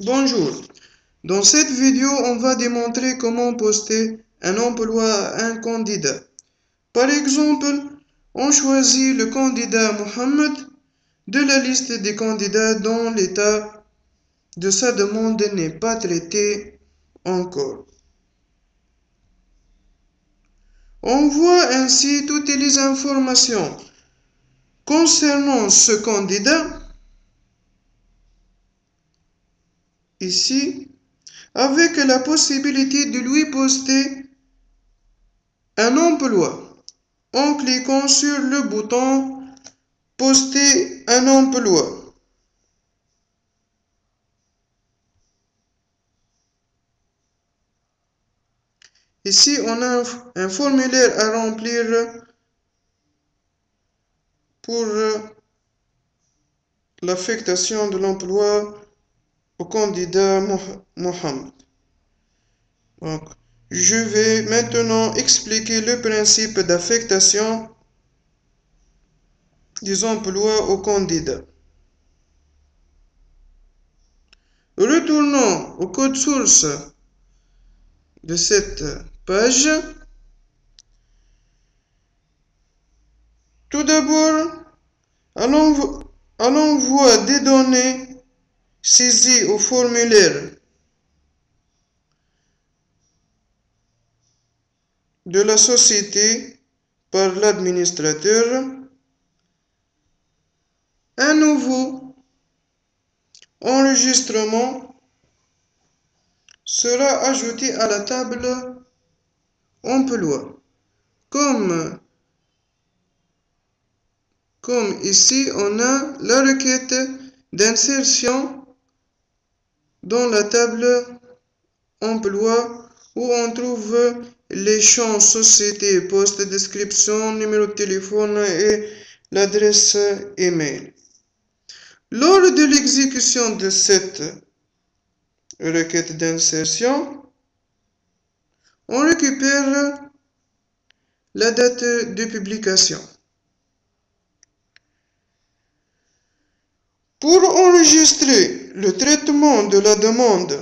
Bonjour, dans cette vidéo, on va démontrer comment poster un emploi à un candidat. Par exemple, on choisit le candidat Mohamed de la liste des candidats dont l'état de sa demande n'est pas traité encore. On voit ainsi toutes les informations concernant ce candidat ici, avec la possibilité de lui poster un emploi en cliquant sur le bouton Poster un emploi. Ici, on a un formulaire à remplir pour l'affectation de l'emploi au candidat Mohamed. Donc, je vais maintenant expliquer le principe d'affectation des emplois au candidat. Retournons au code source de cette page. Tout d'abord, à l'envoi des données saisies au formulaire de la société par l'administrateur, un nouveau enregistrement sera ajouté à la table emploi. Comme ici, on a la requête d'insertion dans la table emploi où on trouve les champs société, poste, description, numéro de téléphone et l'adresse email. Lors de l'exécution de cette requête d'insertion, on récupère la date de publication. Pour enregistrer le traitement de la demande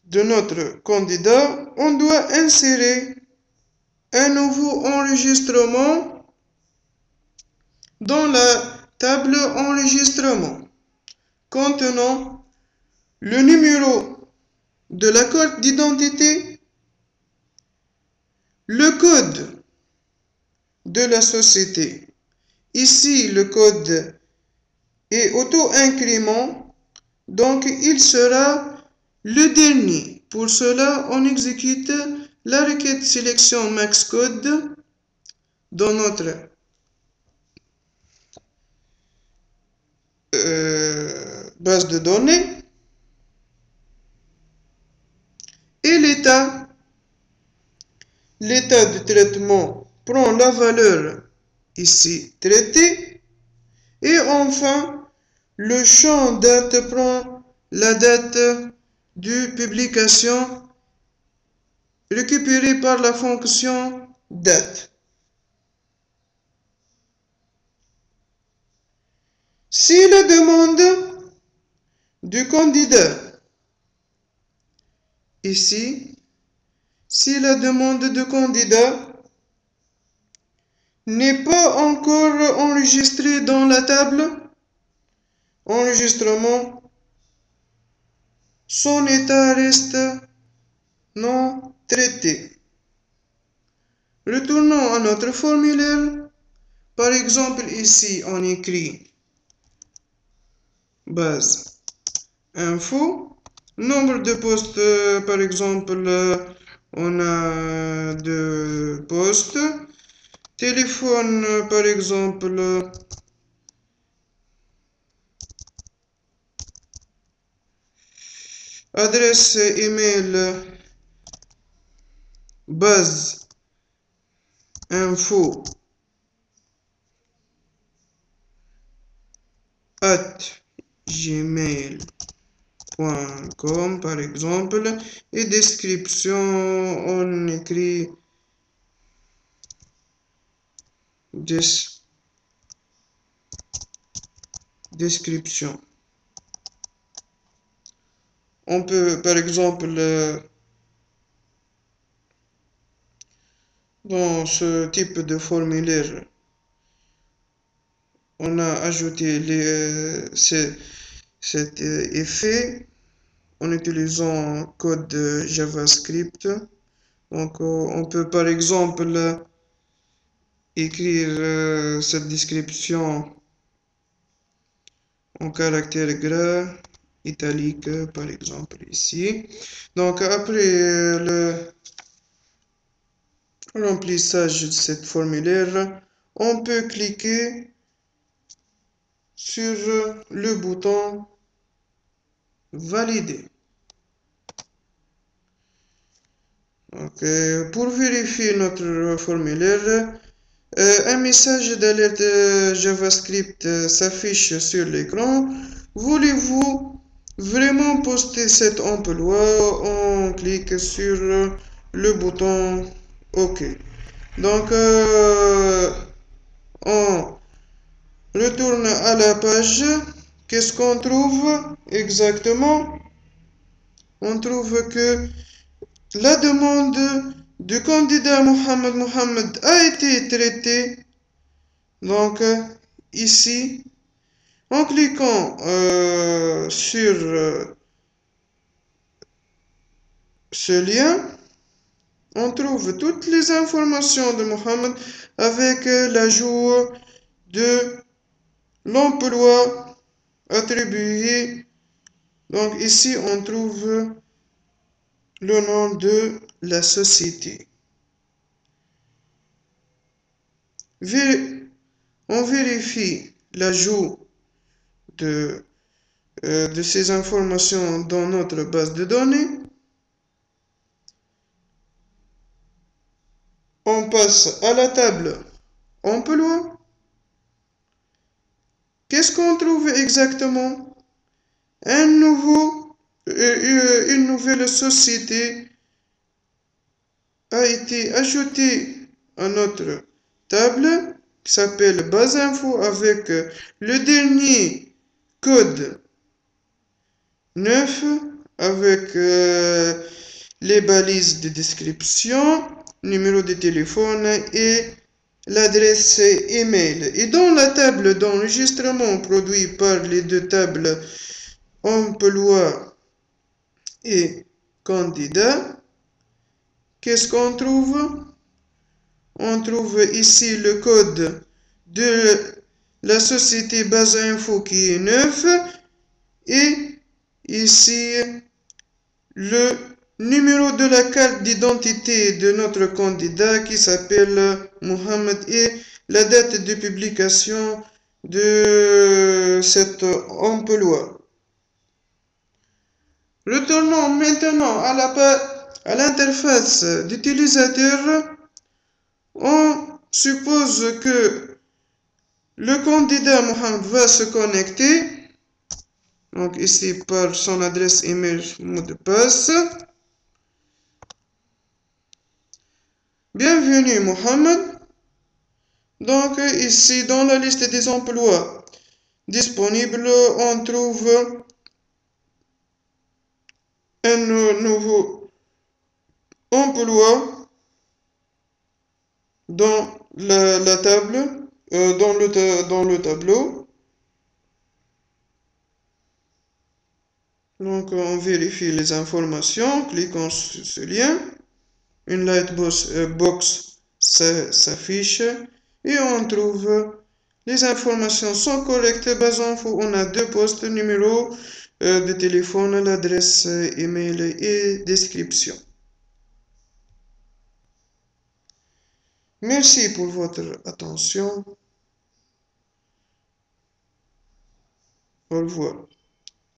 de notre candidat, on doit insérer un nouveau enregistrement dans la table enregistrement contenant le numéro de la carte d'identité, le code de la société. Ici, le code est auto-incrément, donc il sera le dernier. Pour cela, on exécute la requête sélection max code dans notre base de données et l'état de traitement prend la valeur ici traitée et enfin le champ date prend la date de publication récupérée par la fonction date. Si la demande du candidat ici, si la demande de candidat n'est pas encore enregistrée dans la table enregistrement, son état reste non traité. Retournons à notre formulaire. Par exemple, ici, on écrit base info. Nombre de postes, par exemple, on a 2 postes. Téléphone, par exemple, adresse email base info @gmail.com par exemple, et description, on écrit description. On peut, par exemple, dans ce type de formulaire, on a ajouté cet effet en utilisant code JavaScript. Donc, on peut par exemple écrire cette description en caractère gras, italique, par exemple ici. Donc, après le remplissage de cette formulaire, on peut cliquer sur le bouton valider. Donc, pour vérifier notre formulaire, un message d'alerte JavaScript s'affiche sur l'écran. Voulez-vous vraiment poster cet emploi? On clique sur le bouton OK. Donc, on retourne à la page. Qu'est-ce qu'on trouve exactement? On trouve que la demande du candidat Mohamed a été traitée. Donc, ici, en cliquant sur ce lien, on trouve toutes les informations de Mohamed avec l'ajout de l'emploi attribué. Donc ici, on trouve le nom de la société. On vérifie l'ajout de ces informations dans notre base de données. On passe à la table emploi. Qu'est-ce qu'on trouve exactement? Une nouvelle société a été ajoutée à notre table qui s'appelle base info avec le dernier code 9 avec les balises de description, numéro de téléphone et l'adresse email. Et dans la table d'enregistrement produite par les deux tables emploi et candidat, qu'est-ce qu'on trouve? On trouve ici le code de la société base info qui est 9 et ici le numéro de la carte d'identité de notre candidat qui s'appelle Mohamed et la date de publication de cet emploi. Retournons maintenant à l'interface d'utilisateur. On suppose que le candidat Mohamed va se connecter. Donc ici par son adresse email, mot de passe. Bienvenue Mohamed. Donc ici dans la liste des emplois disponibles, on trouve un nouveau emploi dans la table, dans le tableau. Donc on vérifie les informations, cliquons sur ce lien. Une lightbox s'affiche et on trouve les informations sont correctes. Base info, on a deux postes, numéro de téléphone, l'adresse email et description. Merci pour votre attention. Au revoir.